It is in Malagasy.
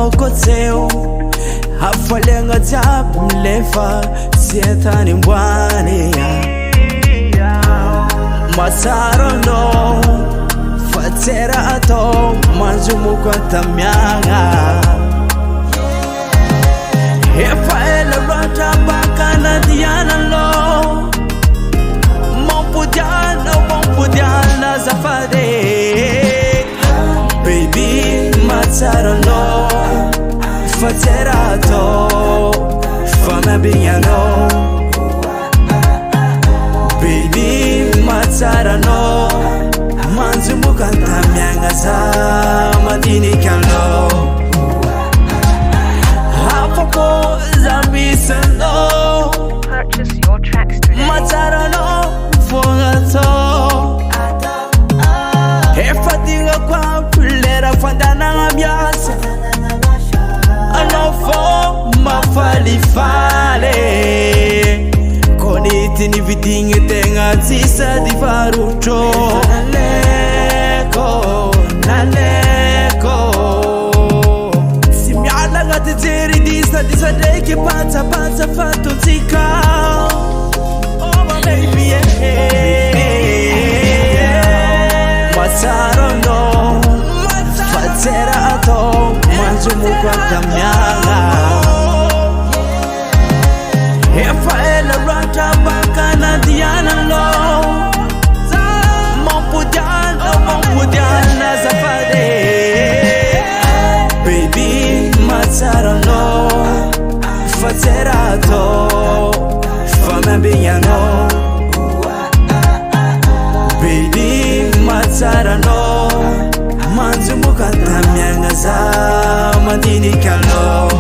kotseo hafalenga jabu mlefa sietani mbwane masaro no fatera ato manjumu kwa tamyanga Efa ele rata bakana diana lo Mompudiana zafade Baby matsara no Fatera to Fama binyano Baby matsara no Manzumu kanta mianga za Madini kalo Hapako zambi sano Purchase your tracks today. Matsara no Fongato Efatinga kwa pulera fandana ngabiasa Anofo mafali fale Koniti ni vidinge tenga tisa di farucho Naleko Simiala ngati zeri disa deke panza fato tika Oh my baby Matsaro no Fatera ato Manjumu kwa tamyanga Efa ele rata bakana diana lo Mompudiana zafade Baby matsaro no Fatera ato Fama binyano Baby matsara no Manzumu kanta mianga za Madini kalo